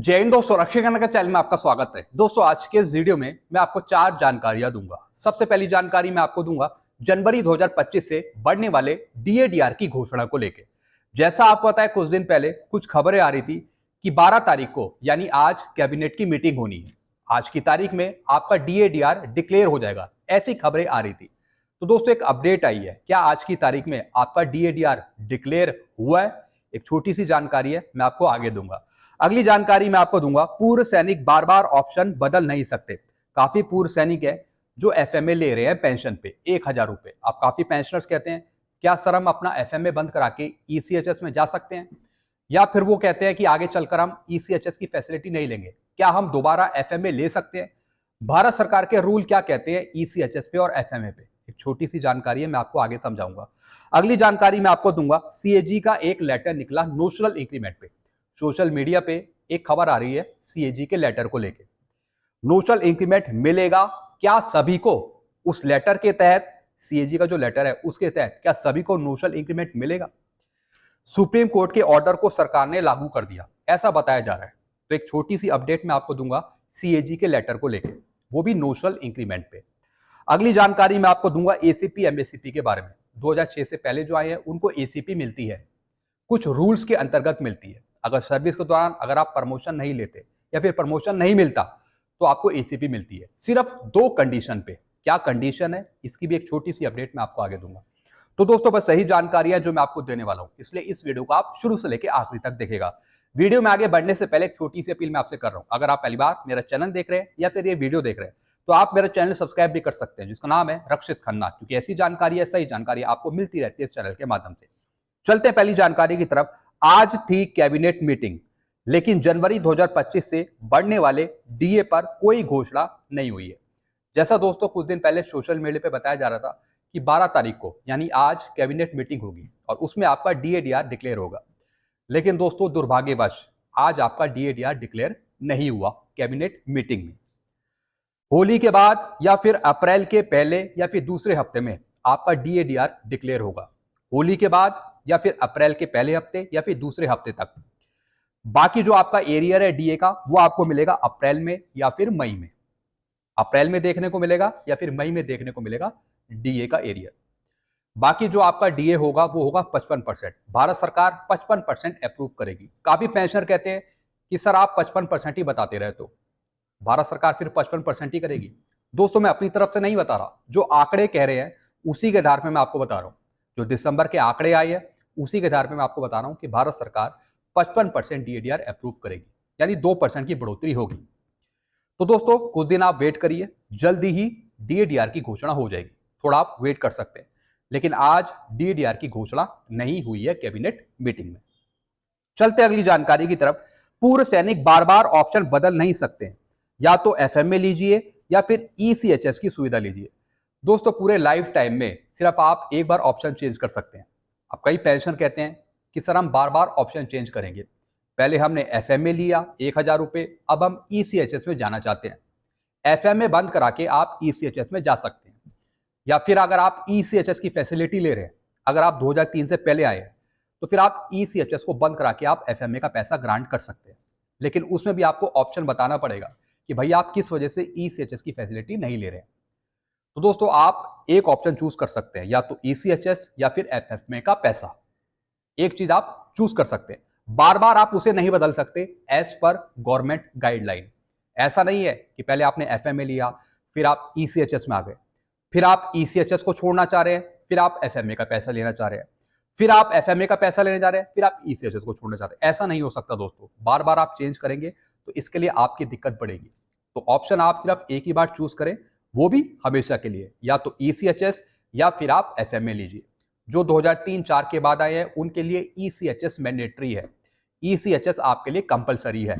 जय हिंद दोस्तों, रक्षा करने का चैनल में आपका स्वागत है। दोस्तों आज के इस वीडियो में मैं आपको 4 जानकारियां दूंगा। सबसे पहली जानकारी मैं आपको दूंगा जनवरी 2025 से बढ़ने वाले डीएडीआर की घोषणा को लेकर। जैसा आपको पता है, कुछ दिन पहले कुछ खबरें आ रही थी कि 12 तारीख को यानी आज कैबिनेट की मीटिंग होनी है। आज की तारीख में आपका डीएडीआर डिक्लेयर हो जाएगा, ऐसी खबरें आ रही थी। तो दोस्तों एक अपडेट आई है, क्या आज की तारीख में आपका डीएडीआर डिक्लेयर हुआ है? एक छोटी सी जानकारी है, मैं आपको आगे दूंगा। अगली जानकारी मैं आपको दूंगा, पूर्व सैनिक बार बार ऑप्शन बदल नहीं सकते। काफी पूर्व सैनिक है जो एफएमए ले रहे हैं पेंशन पे 1000 रुपए। आप काफी पेंशनर्स कहते हैं क्या सर हम अपना एफएमए बंद करा के ईसीएचएस में जा सकते हैं, या फिर वो कहते हैं कि आगे चलकर हम ईसीएचएस की फैसिलिटी नहीं लेंगे, क्या हम दोबारा एफएमए ले सकते हैं? भारत सरकार के रूल क्या कहते हैं ईसीएचएस पे और एफएमए पे? एक छोटी सी जानकारी है, मैं आपको आगे समझाऊंगा। अगली जानकारी मैं आपको दूंगा, सीएजी का एक लेटर निकला नोशनल इंक्रीमेंट पे। सोशल मीडिया पे एक खबर आ रही है सीएजी के लेटर को लेकर। नोशनल इंक्रीमेंट मिलेगा क्या सभी को? उस लेटर के तहत, सीएजी का जो लेटर है उसके तहत क्या सभी को नोशनल इंक्रीमेंट मिलेगा? सुप्रीम कोर्ट के ऑर्डर को सरकार ने लागू कर दिया, ऐसा बताया जा रहा है। तो एक छोटी सी अपडेट मैं आपको दूंगा सीएजी के लेटर को लेकर, वो भी नोशनल इंक्रीमेंट पे। अगली जानकारी मैं आपको दूंगा एसीपी एमएससीपी के बारे में। 2006 से पहले जो आए हैं उनको एसीपी मिलती है, कुछ रूल्स के अंतर्गत मिलती है। अगर सर्विस के दौरान अगर आप प्रमोशन नहीं लेते या फिर प्रमोशन नहीं मिलता तो आपको एसीपी मिलती है, सिर्फ 2 कंडीशन पे। क्या कंडीशन है, इसकी भी एक छोटी सी अपडेट मैं आपको आगे दूंगा। तो दोस्तों बस सही जानकारी है जो मैं आपको देने वाला हूं, इसलिए इस वीडियो को आप शुरू से लेकर आखिरी तक देखेगा। वीडियो में आगे बढ़ने से पहले एक छोटी सी अपील मैं आपसे कर रहा हूं, अगर आप पहली बार मेरा चैनल देख रहे हैं या फिर ये वीडियो देख रहे हैं तो आप मेरा चैनल सब्सक्राइब भी कर सकते हैं, जिसका नाम है रक्षित खन्ना, क्योंकि ऐसी जानकारी है, सही जानकारी आपको मिलती रहती है इस चैनल के माध्यम से। चलते हैं पहली जानकारी की तरफ। आज थी कैबिनेट मीटिंग, लेकिन जनवरी 2025 से बढ़ने वाले डीए पर कोई घोषणा नहीं हुई है। जैसा दोस्तों कुछ दिन पहले सोशल मीडिया पे बताया जा रहा था कि 12 तारीख को यानी आज कैबिनेट मीटिंग होगी और उसमें आपका डीएडीआर डिक्लेयर होगा। लेकिन दोस्तों दुर्भाग्यवश आज आपका डीएडीआर डिक्लेयर नहीं हुआ कैबिनेट मीटिंग में। होली के बाद या फिर अप्रैल के पहले या फिर दूसरे हफ्ते में आपका डीएडीआर डिक्लेयर होगा। होली के बाद या फिर अप्रैल के पहले हफ्ते या फिर दूसरे हफ्ते तक। बाकी जो आपका एरियर है डीए का वो आपको मिलेगा अप्रैल में या फिर मई में। अप्रैल में देखने को मिलेगा या फिर मई में देखने को मिलेगा डीए का एरियर। बाकी जो आपका डीए होगा वो होगा 55%। भारत सरकार 55% अप्रूव करेगी। काफी पेंशनर कहते हैं कि सर आप 55% ही बताते रहे, तो भारत सरकार फिर 55% ही करेगी। दोस्तों मैं अपनी तरफ से नहीं बता रहा, जो आंकड़े कह रहे हैं उसी के आधार पर मैं आपको बता रहा हूं। जो दिसंबर के आंकड़े आए हैं उसी के आधार पर मैं आपको बता रहा हूं कि भारत सरकार 55% डीएडीआर अप्रूव करेगी, यानी 2% की बढ़ोतरी होगी। तो दोस्तों कुछ दिन आप वेट करिए, जल्दी ही डीएडीआर की घोषणा हो जाएगी। थोड़ा आप वेट कर सकते हैं, लेकिन आज डीएडीआर की घोषणा नहीं हुई है कैबिनेट मीटिंग में। चलते अगली जानकारी की तरफ। पूर्व सैनिक बार बार ऑप्शन बदल नहीं सकते हैं, या तो एफएमए लीजिए या फिर ईसीएचएस की सुविधा लीजिए। दोस्तों पूरे लाइफ टाइम में सिर्फ आप एक बार ऑप्शन चेंज कर सकते हैं। अब कई पेंशनर कहते हैं कि सर हम बार बार ऑप्शन चेंज करेंगे, पहले हमने एफएमए लिया 1000 रुपए, अब हम ईसीएचएस में जाना चाहते हैं। एफएमए बंद करा के आप ईसीएचएस में जा सकते हैं, या फिर अगर आप ईसीएचएस की फैसिलिटी ले रहे हैं, अगर आप 2003 से पहले आए हैं तो फिर आप ईसीएचएस को बंद करा के आप एफएमए का पैसा ग्रांट कर सकते हैं। लेकिन उसमें भी आपको ऑप्शन बताना पड़ेगा कि भैया आप किस वजह से ईसीएचएस की फैसिलिटी नहीं ले रहे हैं। तो दोस्तों आप एक ऑप्शन चूज कर सकते हैं, या तो ईसीएचएस या फिर एफएमए का पैसा। एक चीज आप चूज कर सकते हैं, बार बार आप उसे नहीं बदल सकते एज पर गवर्नमेंट गाइडलाइन। ऐसा नहीं है कि पहले आपने एफएमए लिया फिर आप ईसीएचएस में आ गए, फिर आप ईसीएचएस को छोड़ना चाह रहे हैं, फिर आप एफएमए का पैसा लेना चाह रहे हैं, फिर आप एफएमए का पैसा लेने जा रहे हैं, फिर आप ईसीएचएस को छोड़ना चाहते हैं। ऐसा नहीं हो सकता दोस्तों, बार बार आप चेंज करेंगे तो इसके लिए आपकी दिक्कत बढ़ेगी। तो ऑप्शन आप सिर्फ एक ही बार चूज करें, वो भी हमेशा के लिए, या तो ईसीएचएस या फिर आप एफएमए लीजिए। जो 2003-4 के बाद आए हैं उनके लिए ईसीएचएस मैंडेटरी है, ईसीएचएस आपके लिए कंपलसरी है।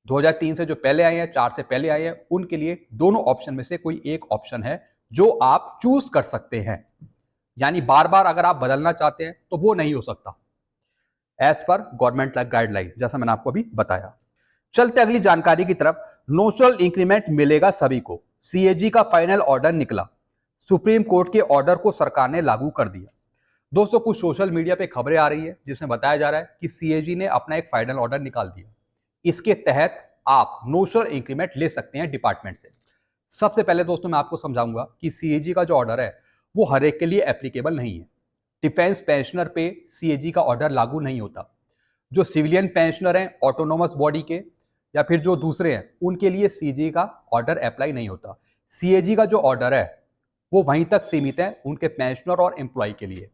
2003 से जो पहले आए हैं, 4 से पहले आए हैं, उनके लिए दोनों ऑप्शन में से कोई एक ऑप्शन है जो आप चूज कर सकते हैं। यानी बार बार अगर आप बदलना चाहते हैं तो वो नहीं हो सकता एज पर गवर्नमेंट गाइडलाइन, जैसा मैंने आपको अभी बताया। चलते अगली जानकारी की तरफ। नोशनल इंक्रीमेंट मिलेगा सभी को, सीएजी का फाइनल ऑर्डर निकला। सुप्रीम कोर्ट के ऑर्डर को सरकार ने लागू कर दिया। दोस्तों कुछ सोशल मीडिया पे खबरें आ रही है जिसमें बताया जा रहा है कि सीएजी ने अपना एक फाइनल ऑर्डर निकाल दिया। इसके तहत आप नोशनल इंक्रीमेंट ले सकते हैं डिपार्टमेंट से। सबसे पहले दोस्तों मैं आपको समझाऊंगा कि सीएजी का जो ऑर्डर है वो हर एक के लिए एप्लीकेबल नहीं है। डिफेंस पेंशनर पे सीएजी का ऑर्डर लागू नहीं होता। जो सिविलियन पेंशनर हैं ऑटोनोमस बॉडी के या फिर जो दूसरे हैं उनके लिए सीएजी का ऑर्डर अप्लाई नहीं होता। सीएजी का जो ऑर्डर है वो वहीं तक सीमित है उनके पेंशनर और एम्प्लॉय के लिए।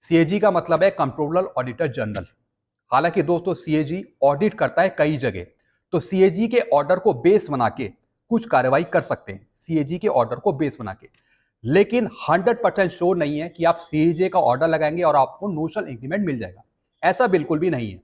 सीएजी का मतलब है कंट्रोलर ऑडिटर जनरल। हालांकि दोस्तों सीएजी ऑडिट करता है कई जगह, तो सीएजी के ऑर्डर को बेस बना के कुछ कार्रवाई कर सकते हैं सीएजी के ऑर्डर को बेस बना के, लेकिन 100% श्योर नहीं है कि आप सीएजी का ऑर्डर लगाएंगे और आपको नोशनल इंक्रीमेंट मिल जाएगा। ऐसा बिल्कुल भी नहीं है।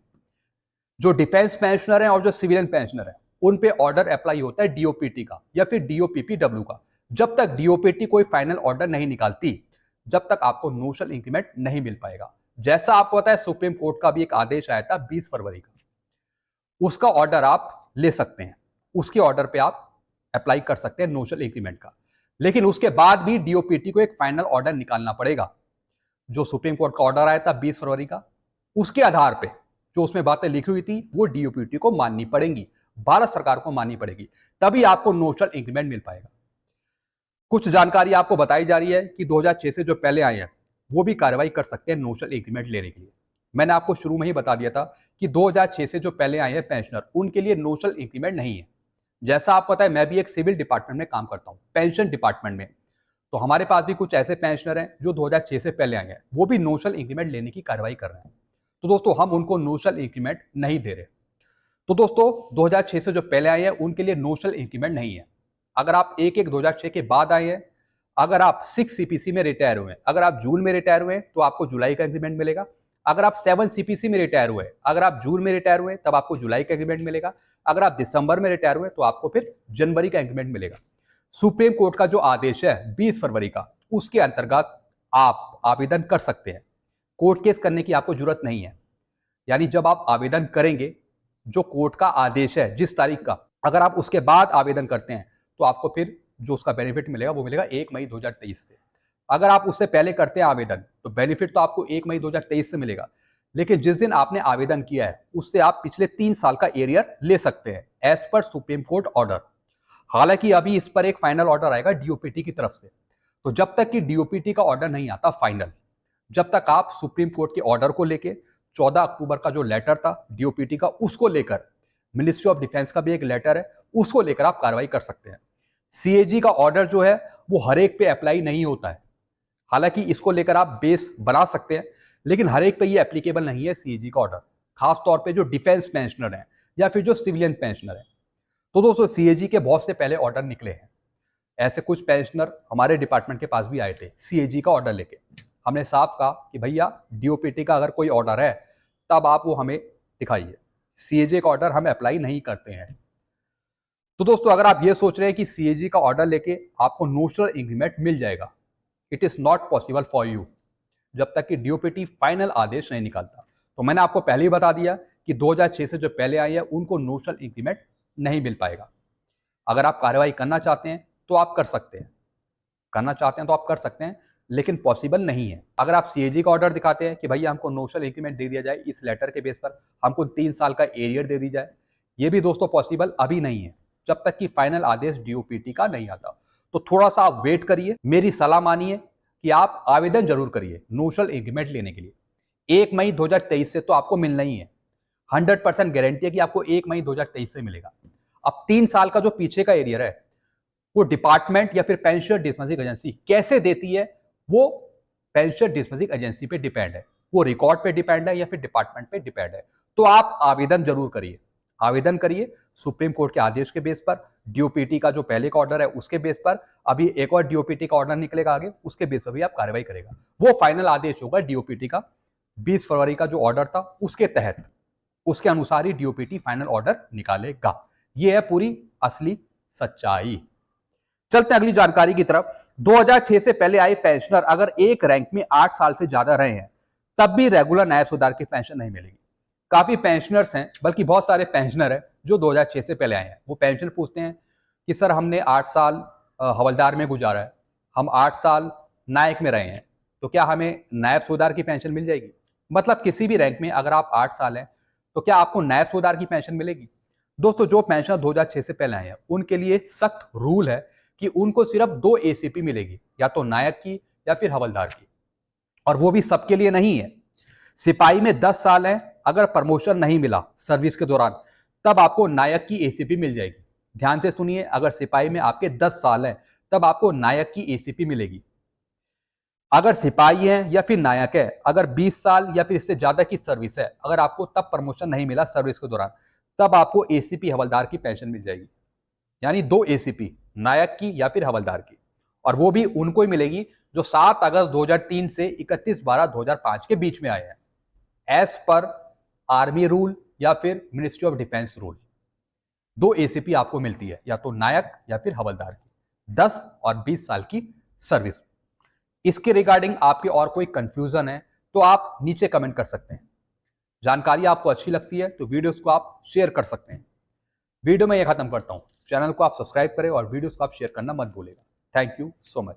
जो डिफेंस पेंशनर हैं और जो सिविलियन पेंशनर हैं उन पे ऑर्डर अप्लाई होता है डीओपीटी का या फिर डीओपीपीडब्ल्यू का। जब तक डीओपीटी कोई फाइनल ऑर्डर नहीं निकालती जब तक आपको नोशनल इंक्रीमेंट नहीं मिल पाएगा। जैसा आपको पता है सुप्रीम कोर्ट का भी एक आदेश आया था 20 फरवरी का, उसका ऑर्डर आप ले सकते हैं, उसके ऑर्डर पे आप अप्लाई कर सकते हैं नोशनल इंक्रीमेंट का। लेकिन उसके बाद भी डीओपीटी को एक फाइनल ऑर्डर निकालना पड़ेगा। जो सुप्रीम कोर्ट का ऑर्डर आया था 20 फरवरी का, उसके आधार पे जो उसमें बातें लिखी हुई थी वो डीओपीटी को माननी पड़ेंगी, भारत सरकार को माननी पड़ेगी, तभी आपको नोशनल इंक्रीमेंट मिल पाएगा। कुछ जानकारी आपको बताई जा रही है कि 2006 से जो पहले आए हैं वो भी कार्रवाई कर सकते हैं नोशनल इंक्रीमेंट लेने के लिए। मैंने आपको शुरू में ही बता दिया था कि 2006 से जो पहले आए हैं पेंशनर उनके लिए नोशनल इंक्रीमेंट नहीं है। जैसा आपको पता है मैं भी एक सिविल डिपार्टमेंट में काम करता हूं, पेंशन डिपार्टमेंट में, तो हमारे पास भी कुछ ऐसे पेंशनर हैं जो 2006 से पहले आए हैं, वो भी नोशनल इंक्रीमेंट लेने की कार्रवाई कर रहे हैं। तो दोस्तों हम उनको नोशनल इंक्रीमेंट नहीं दे रहे। तो दोस्तों 2006 से जो पहले आए हैं उनके लिए नोशनल इंक्रीमेंट नहीं है। अगर आप 1/1/2006 के बाद आए हैं, अगर आप 6 सीपीसी में रिटायर हुए हैं, अगर आप जून में रिटायर हुए तो आपको जुलाई का इंक्रीमेंट मिलेगा। अगर आप 7 सीपीसी में रिटायर हुए, अगर आप जून में रिटायर हुए तब आपको जुलाई का इंक्रीमेंट मिलेगा। अगर आप दिसंबर में रिटायर हुए तो आपको फिर जनवरी का इंक्रीमेंट मिलेगा। सुप्रीम कोर्ट का जो आदेश है 20 फरवरी का, उसके अंतर्गत आप आवेदन कर सकते हैं। कोर्ट केस करने की आपको जरूरत नहीं है। यानी जब आप आवेदन करेंगे, जो कोर्ट का आदेश है जिस तारीख का, अगर आप उसके बाद आवेदन करते हैं तो आपको फिर जो उसका बेनिफिट मिलेगा वो मिलेगा 1 मई 2023 से। अगर आप उससे पहले करते हैं आवेदन तो बेनिफिट तो आपको 1 मई 2023 से मिलेगा, लेकिन जिस दिन आपने आवेदन किया है उससे आप पिछले 3 साल का एरियर ले सकते हैं as per supreme court order. हालांकि अभी इस पर एक फाइनल ऑर्डर आएगा डीओपीटी की तरफ से, तो जब तक कि डीओपीटी का ऑर्डर नहीं आता फाइनल, जब तक आप सुप्रीम कोर्ट के ऑर्डर को लेकर 14 अक्टूबर का जो लेटर था डीओपीटी का, उसको लेकर मिनिस्ट्री ऑफ डिफेंस का भी एक लेटर है, उसको लेकर आप कार्रवाई कर सकते हैं। सीएजी का ऑर्डर जो है वो हर एक पे अप्लाई नहीं होता है। हालांकि इसको लेकर आप बेस बना सकते हैं, लेकिन हर एक पे ये एप्लीकेबल नहीं है सीएजी का ऑर्डर, खास तौर पे जो डिफेंस पेंशनर हैं या फिर जो सिविलियन पेंशनर हैं। तो दोस्तों सीएजी के बहुत से पहले ऑर्डर निकले हैं। ऐसे कुछ पेंशनर हमारे डिपार्टमेंट के पास भी आए थे सीएजी का ऑर्डर लेके। हमने साफ कहा कि भैया डीओपीटी का अगर कोई ऑर्डर है तब आप वो हमें दिखाइए, सीएजी का ऑर्डर हम अप्लाई नहीं करते हैं। तो दोस्तों अगर आप ये सोच रहे हैं कि सीएजी का ऑर्डर लेके आपको नोशनल इंक्रीमेंट मिल जाएगा, it is not possible for you जब तक कि डीओपीटी फाइनल आदेश नहीं निकालता। तो मैंने आपको पहले ही बता दिया कि 2006 से जो पहले आए हैं उनको नोशनल इंक्रीमेंट नहीं मिल पाएगा। अगर आप कार्रवाई करना चाहते हैं तो आप कर सकते हैं, लेकिन पॉसिबल नहीं है। अगर आप सीएजी का ऑर्डर दिखाते हैं कि भैया हमको नोशनल इंक्रीमेंट दे दिया जाए इस लेटर के बेस पर, हमको 3 साल का एरियर दे दी जाए, ये भी दोस्तों पॉसिबल अभी नहीं है जब तक कि फाइनल आदेश डीओपीटी का नहीं आता। तो थोड़ा सा आप वेट करिए, मेरी सलाह मानिए कि आप आवेदन जरूर करिए नोशनल इंक्रीमेंट लेने के लिए। 1 मई 2023 से तो आपको मिलना ही है, 100% गारंटी है कि आपको 1 मई 2023 से मिलेगा। अब 3 साल का जो पीछे का एरियर है वो डिपार्टमेंट या फिर पेंशन डिस्बर्सिंग एजेंसी कैसे देती है, वो पेंशन डिस्बर्सिंग एजेंसी पे डिपेंड है, वो रिकॉर्ड पे डिपेंड है या फिर डिपार्टमेंट पे डिपेंड है। तो आप आवेदन जरूर करिए, आवेदन करिए सुप्रीम कोर्ट के आदेश के बेस पर, डीओपीटी का जो पहले का ऑर्डर है उसके बेस पर, अभी एक और डीओपीटी का ऑर्डर निकलेगा आगे, उसके बेस पर भी आप कार्रवाई करेगा। वो फाइनल आदेश होगा डीओपीटी का 20 फरवरी का जो ऑर्डर था उसके तहत, उसके अनुसार ही डीओपीटी फाइनल ऑर्डर निकालेगा। ये है पूरी असली सच्चाई। चलते हैं अगली जानकारी की तरफ। 2006 से पहले आए पेंशनर अगर एक रैंक में 8 साल से ज्यादा रहे हैं तब भी रेगुलर नायब सूबेदार की पेंशन नहीं मिलेगी। काफी पेंशनर्स हैं, बल्कि बहुत सारे पेंशनर हैं जो 2006 से पहले आए हैं। वो पेंशन पूछते हैं कि सर हमने 8 साल हवलदार में गुजारा है, हम 8 साल नायक में रहे हैं, तो क्या हमें नायब सूबेदार की पेंशन मिल जाएगी? मतलब किसी भी रैंक में अगर आप 8 साल हैं तो क्या आपको नायब सूबेदार की पेंशन मिलेगी? दोस्तों जो पेंशनर 2006 से पहले आए हैं उनके लिए सख्त रूल है कि उनको सिर्फ 2 एसीपी मिलेगी, या तो नायक की या फिर हवलदार की, और वो भी सबके लिए नहीं है। सिपाही में 10 साल है, अगर प्रमोशन नहीं मिला सर्विस के दौरान तब आपको नायक की एसीपी मिल जाएगी। ध्यान से सुनिए, अगर सिपाही में आपके 10 साल है तब आपको नायक की एसीपी मिलेगी। अगर सिपाही है या फिर नायक है, अगर 20 साल या फिर इससे ज्यादा की सर्विस है, अगर आपको तब प्रमोशन नहीं मिला सर्विस के दौरान तब आपको एसीपी हवलदार की पेंशन मिल जाएगी। यानी 2 एसीपी, नायक की या फिर हवलदार की, और वो भी उनको ही मिलेगी जो 7 अगस्त 2003 से 31/12/2005 के बीच में आए हैं, एज पर आर्मी रूल या फिर ministry of defence rule. 2 ACP आपको मिलती है, या तो नायक या फिर हवलदार की, 10 और 20 साल की सर्विस। इसके रिगार्डिंग आपके और कोई कंफ्यूजन है तो आप नीचे कमेंट कर सकते हैं। जानकारी आपको अच्छी लगती है तो वीडियोस को आप शेयर कर सकते हैं। वीडियो में यह खत्म करता हूं। चैनल को आप सब्सक्राइब करें और वीडियोस को आप शेयर करना मत भूलिएगा। Thank you so much.